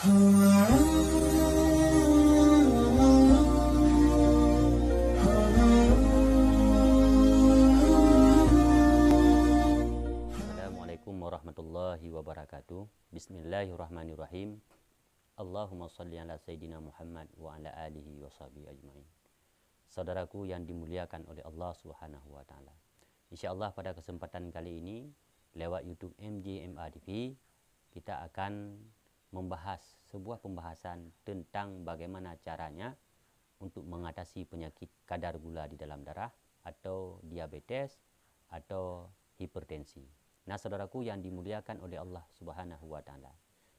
Assalamualaikum warahmatullahi wabarakatuh. Bismillahirrahmanirrahim. Allahumma salli ala Sayyidina Muhammad wa ala alihi wa sahbihi ajma'in. Saudaraku yang dimuliakan oleh Allah Subhanahu wa taala. InsyaAllah pada kesempatan kali ini lewat YouTube MJMA TV kita akan membahas sebuah pembahasan tentang bagaimana caranya untuk mengatasi penyakit kadar gula di dalam darah atau diabetes atau hipertensi. Nah, saudaraku yang dimuliakan oleh Allah Subhanahu wa taala.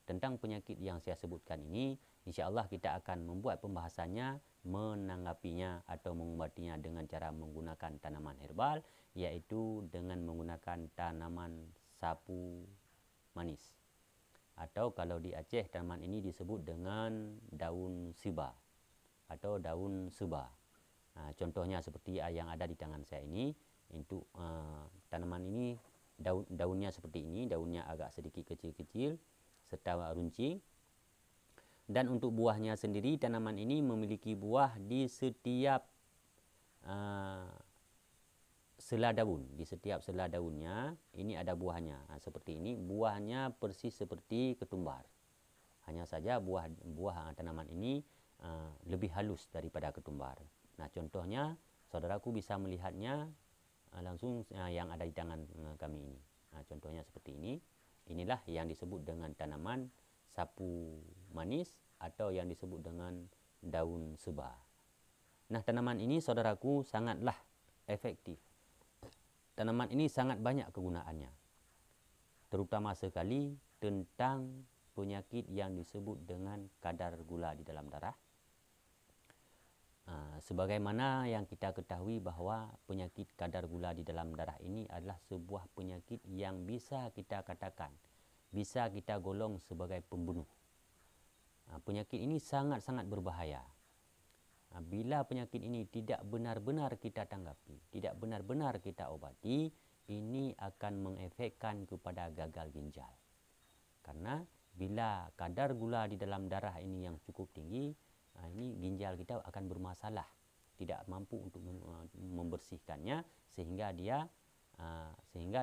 Tentang penyakit yang saya sebutkan ini, insya-Allah kita akan membuat pembahasannya, menanggapinya atau mengobatinya dengan cara menggunakan tanaman herbal, yaitu dengan menggunakan tanaman sapu manis. Atau kalau di Aceh tanaman ini disebut dengan daun siba atau daun suba. Nah, contohnya seperti yang ada di tangan saya ini. Untuk tanaman ini daunnya seperti ini, daunnya agak sedikit kecil-kecil serta runcing. Dan untuk buahnya sendiri, tanaman ini memiliki buah di setiap sela daun. Di setiap sela daunnya ini ada buahnya. Seperti ini, buahnya persis seperti ketumbar. Hanya saja buah tanaman ini lebih halus daripada ketumbar. Nah, contohnya saudaraku bisa melihatnya langsung yang ada di tangan kami ini. Nah, contohnya seperti ini. Inilah yang disebut dengan tanaman sapu manis atau yang disebut dengan daun seba. Nah, tanaman ini saudaraku sangatlah efektif. Tanaman ini sangat banyak kegunaannya. Terutama sekali tentang penyakit yang disebut dengan kadar gula di dalam darah. Sebagaimana yang kita ketahui bahawa penyakit kadar gula di dalam darah ini adalah sebuah penyakit yang bisa kita katakan, bisa kita golong sebagai pembunuh. Penyakit ini sangat-sangat berbahaya. Bila penyakit ini tidak benar-benar kita tanggapi, tidak benar-benar kita obati, ini akan mengefekkan kepada gagal ginjal. Karena bila kadar gula di dalam darah ini yang cukup tinggi, ini ginjal kita akan bermasalah, tidak mampu untuk membersihkannya sehingga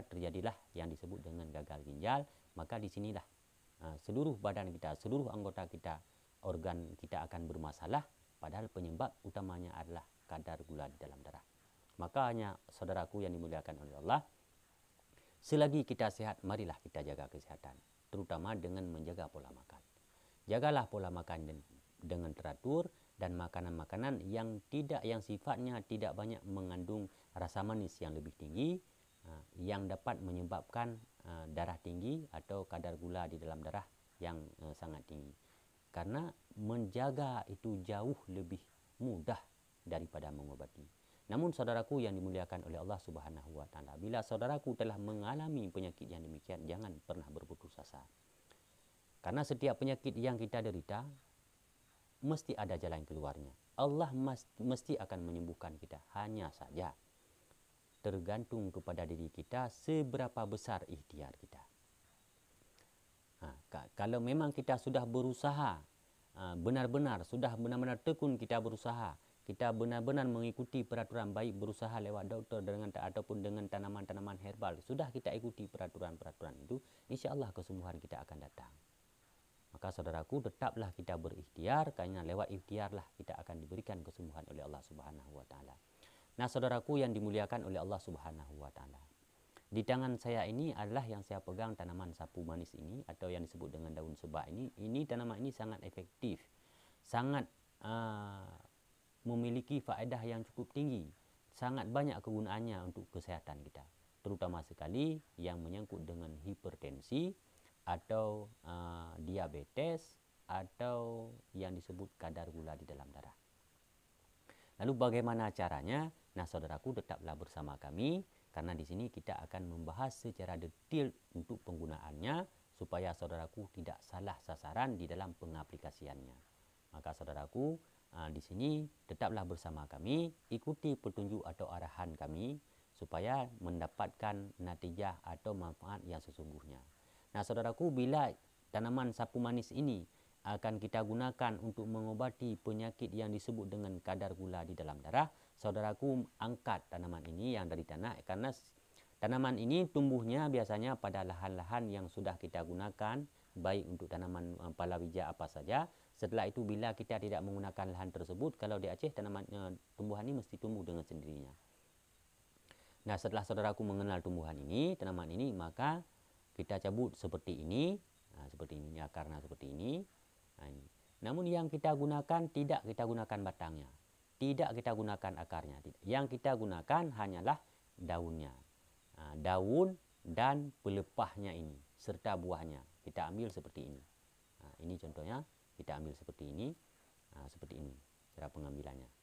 terjadilah yang disebut dengan gagal ginjal. Maka di sinilah seluruh badan kita, seluruh anggota kita, organ kita akan bermasalah, padahal penyebab utamanya adalah kadar gula di dalam darah. Makanya saudaraku yang dimuliakan oleh Allah, selagi kita sehat, marilah kita jaga kesehatan, terutama dengan menjaga pola makan. Jagalah pola makan dengan teratur dan makanan-makanan yang sifatnya tidak banyak mengandung rasa manis yang lebih tinggi, yang dapat menyebabkan darah tinggi atau kadar gula di dalam darah yang sangat tinggi. Karena menjaga itu jauh lebih mudah daripada mengobati. Namun saudaraku yang dimuliakan oleh Allah Subhanahu wa taala, bila saudaraku telah mengalami penyakit yang demikian, jangan pernah berputus asa. Karena setiap penyakit yang kita derita mesti ada jalan keluarnya. Allah mesti akan menyembuhkan kita. Hanya saja tergantung kepada diri kita seberapa besar ikhtiar kita. Kalau memang kita sudah berusaha benar-benar tekun kita berusaha, kita benar-benar mengikuti peraturan, baik berusaha lewat doktor ataupun dengan tanaman-tanaman herbal, sudah kita ikuti peraturan-peraturan itu, insya-Allah kesembuhan kita akan datang. Maka saudaraku, tetaplah kita berikhtiar, karena lewat ikhtiarlah kita akan diberikan kesembuhan oleh Allah Subhanahu wa taala. Nah, saudaraku yang dimuliakan oleh Allah Subhanahu wa taala, di tangan saya ini adalah yang saya pegang tanaman sapu manis ini atau yang disebut dengan daun sebak ini. Tanaman ini sangat efektif, sangat memiliki faedah yang cukup tinggi, sangat banyak kegunaannya untuk kesehatan kita, terutama sekali yang menyangkut dengan hipertensi atau diabetes atau yang disebut kadar gula di dalam darah. Lalu bagaimana caranya? Nah, saudaraku, tetaplah bersama kami, karena di sini kita akan membahas secara detail untuk penggunaannya supaya saudaraku tidak salah sasaran di dalam pengaplikasiannya. Maka saudaraku, di sini tetaplah bersama kami, ikuti petunjuk atau arahan kami supaya mendapatkan natijah atau manfaat yang sesungguhnya. Nah, saudaraku, bila tanaman sapu manis ini akan kita gunakan untuk mengobati penyakit yang disebut dengan kadar gula di dalam darah, saudaraku angkat tanaman ini yang dari tanah, karena tanaman ini tumbuhnya biasanya pada lahan-lahan yang sudah kita gunakan, baik untuk tanaman palawija apa saja. Setelah itu bila kita tidak menggunakan lahan tersebut, kalau di Aceh tumbuhan ini mesti tumbuh dengan sendirinya. Nah, setelah saudaraku mengenal tumbuhan ini, tanaman ini, maka kita cabut seperti ini. Nah, seperti ini, akarnya seperti ini. Nah, ini. Namun yang kita gunakan tidak kita gunakan batangnya. Tidak kita gunakan akarnya. Yang kita gunakan hanyalah daunnya. Nah, daun dan pelepahnya ini, serta buahnya. Kita ambil seperti ini. Nah, ini contohnya, kita ambil seperti ini. Nah, seperti ini cara pengambilannya.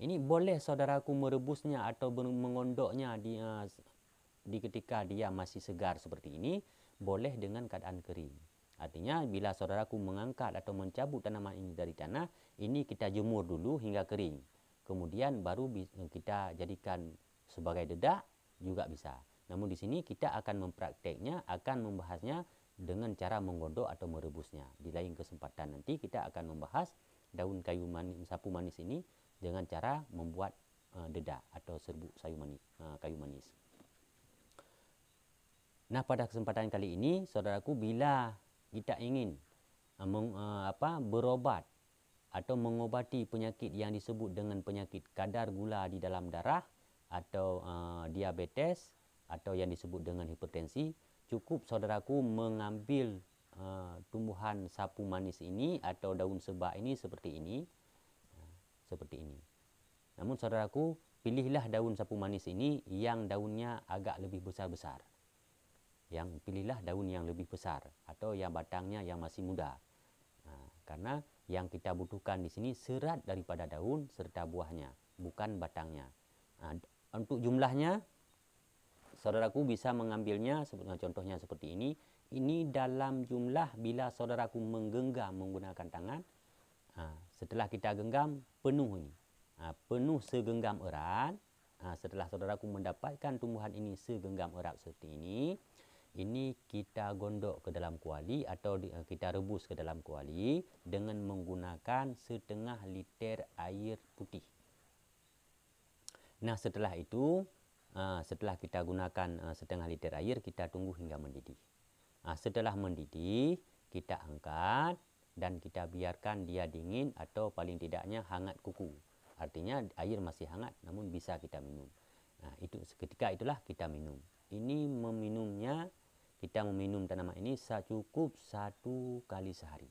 Ini boleh saudaraku merebusnya atau mengondoknya di ketika dia masih segar seperti ini, boleh dengan keadaan kering. Artinya bila saudaraku mengangkat atau mencabut tanaman ini dari tanah, ini kita jemur dulu hingga kering. Kemudian baru kita jadikan sebagai dedak juga bisa. Namun di sini kita akan memprakteknya, akan membahasnya dengan cara menggondok atau merebusnya. Di lain kesempatan nanti kita akan membahas daun kayu manis, sapu manis ini dengan cara membuat dedak atau serbuk kayu manis. Nah, pada kesempatan kali ini, saudaraku, bila kita ingin berobat atau mengobati penyakit yang disebut dengan penyakit kadar gula di dalam darah atau diabetes atau yang disebut dengan hipertensi, cukup saudaraku mengambil tumbuhan sapu manis ini atau daun sebak ini seperti ini. Seperti ini. Namun saudaraku, pilihlah daun sapu manis ini yang daunnya agak lebih besar-besar. Pilihlah daun yang lebih besar atau yang batangnya yang masih muda. Nah, karena yang kita butuhkan di sini serat daripada daun serta buahnya, bukan batangnya. Nah, untuk jumlahnya, saudaraku bisa mengambilnya, contohnya seperti ini. Ini dalam jumlah bila saudaraku menggenggam menggunakan tangan. Setelah kita genggam, penuh ini. Penuh segenggam erat. Setelah saudaraku mendapatkan tumbuhan ini segenggam erat seperti ini kita gondok ke dalam kuali atau kita rebus ke dalam kuali dengan menggunakan setengah liter air putih. Nah, setelah itu, setelah kita gunakan setengah liter air, kita tunggu hingga mendidih. Setelah mendidih, kita angkat dan kita biarkan dia dingin atau paling tidaknya hangat kuku. Artinya air masih hangat namun bisa kita minum. Nah, ketika itulah kita minum. Ini meminumnya, kita meminum tanaman ini cukup 1 kali sehari.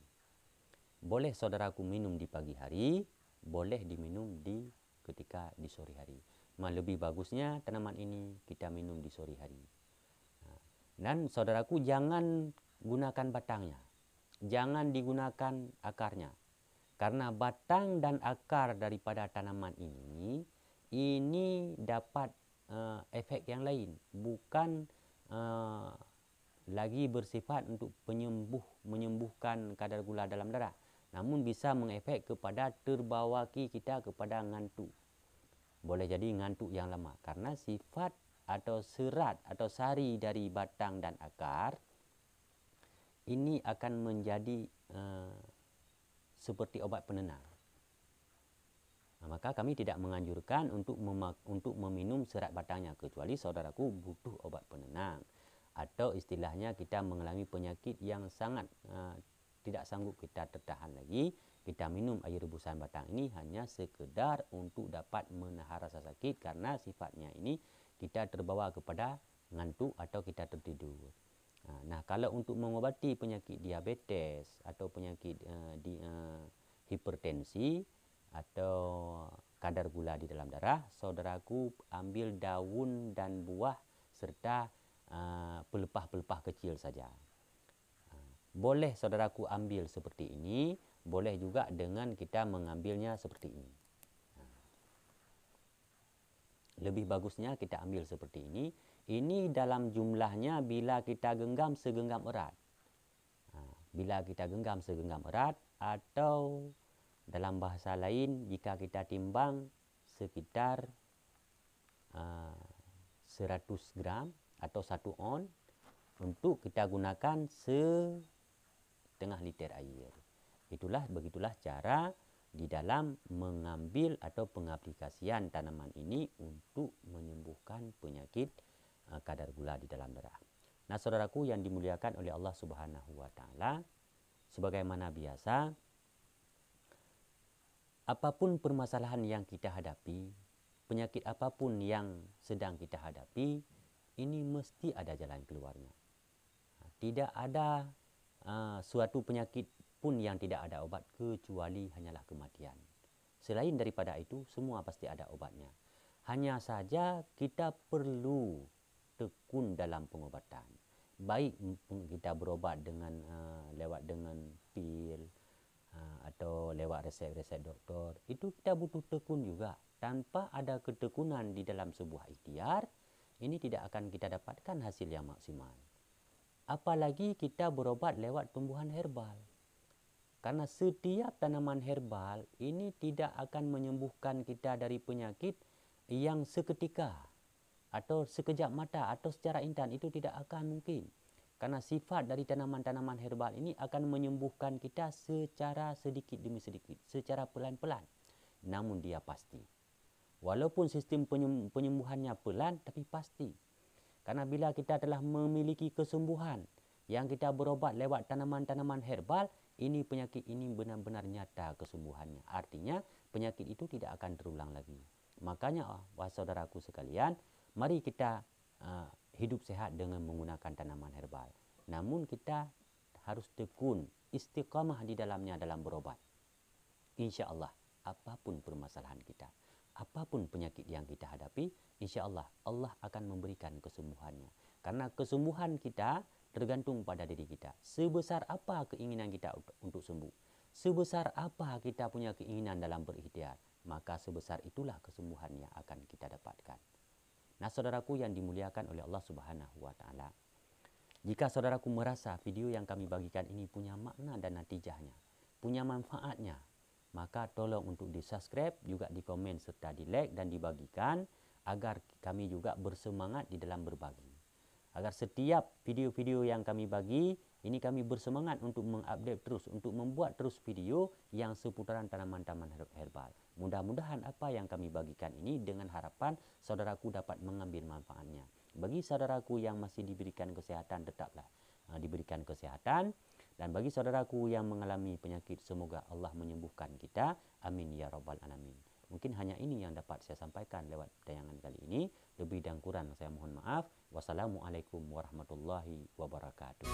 Boleh saudaraku minum di pagi hari, boleh diminum ketika di sore hari. Lebih bagusnya tanaman ini kita minum di sore hari. Dan saudaraku jangan gunakan batangnya. Jangan digunakan akarnya. Karena batang dan akar daripada tanaman ini dapat efek yang lain. Bukan lagi bersifat untuk menyembuhkan kadar gula dalam darah. Namun bisa mengefek kepada terbawaki kita kepada ngantuk. Boleh jadi ngantuk yang lama. Karena sifat atau serat atau sari dari batang dan akar ini akan menjadi seperti obat penenang. Maka kami tidak menganjurkan untuk meminum serat batangnya, kecuali saudaraku butuh obat penenang atau istilahnya kita mengalami penyakit yang sangat tidak sanggup kita tertahan lagi. Kita minum air rebusan batang ini hanya sekedar untuk dapat menahan rasa sakit, karena sifatnya ini kita terbawa kepada ngantuk atau kita tertidur. Nah, kalau untuk mengobati penyakit diabetes atau penyakit hipertensi atau kadar gula di dalam darah, saudaraku ambil daun dan buah serta pelepah-pelepah kecil saja. Boleh saudaraku ambil seperti ini, boleh juga dengan kita mengambilnya seperti ini. Lebih bagusnya kita ambil seperti ini. Ini dalam jumlahnya bila kita genggam segenggam erat. Bila kita genggam segenggam erat, atau dalam bahasa lain jika kita timbang sekitar 100 gram atau 1 on, untuk kita gunakan setengah liter air. Begitulah cara di dalam mengambil atau pengaplikasian tanaman ini untuk menyembuhkan penyakit kadar gula di dalam darah. Nah, saudaraku yang dimuliakan oleh Allah Subhanahu wa taala, sebagaimana biasa, apapun permasalahan yang kita hadapi, penyakit apapun yang sedang kita hadapi, ini mesti ada jalan keluarnya. Tidak ada suatu penyakit pun yang tidak ada obat kecuali hanyalah kematian. Selain daripada itu, semua pasti ada obatnya. Hanya saja kita perlu tekun dalam pengobatan. Baik kita berobat dengan lewat dengan pil atau lewat resep-resep doktor, itu kita butuh tekun juga. Tanpa ada ketekunan di dalam sebuah ikhtiar, ini tidak akan kita dapatkan hasil yang maksimal. Apalagi kita berobat lewat tumbuhan herbal. Karena setiap tanaman herbal ini tidak akan menyembuhkan kita dari penyakit yang seketika atau sekejap mata atau secara instan, itu tidak akan mungkin. Karena sifat dari tanaman-tanaman herbal ini akan menyembuhkan kita secara sedikit demi sedikit, secara pelan-pelan. Namun dia pasti. Walaupun sistem penyembuhannya pelan, tapi pasti. Karena bila kita telah memiliki kesembuhan yang kita berobat lewat tanaman-tanaman herbal, ini penyakit ini benar-benar nyata kesembuhannya. Artinya penyakit itu tidak akan terulang lagi. Makanya wahai saudaraku sekalian, mari kita hidup sehat dengan menggunakan tanaman herbal. Namun kita harus tekun, istiqamah di dalamnya dalam berobat. Insya Allah, apapun permasalahan kita, apapun penyakit yang kita hadapi, insya Allah, Allah akan memberikan kesembuhannya. Karena kesembuhan kita tergantung pada diri kita. Sebesar apa keinginan kita untuk sembuh, sebesar apa kita punya keinginan dalam berikhtiar, maka sebesar itulah kesembuhan yang akan kita dapatkan. Nah, saudaraku yang dimuliakan oleh Allah Subhanahu wa taala, jika saudaraku merasa video yang kami bagikan ini punya makna dan natijahnya, punya manfaatnya, maka tolong untuk di-subscribe, juga di-komen serta di-like dan dibagikan agar kami juga bersemangat di dalam berbagi. Agar setiap video-video yang kami bagi, ini kami bersemangat untuk mengupdate terus, untuk membuat terus video yang seputaran tanaman-tanaman herbal. Mudah-mudahan apa yang kami bagikan ini dengan harapan saudaraku dapat mengambil manfaatnya. Bagi saudaraku yang masih diberikan kesehatan, tetaplah diberikan kesehatan. Dan bagi saudaraku yang mengalami penyakit, semoga Allah menyembuhkan kita. Amin ya rabbal alamin. Mungkin hanya ini yang dapat saya sampaikan lewat tayangan kali ini. Lebih dan kurang saya mohon maaf. Wassalamualaikum warahmatullahi wabarakatuh.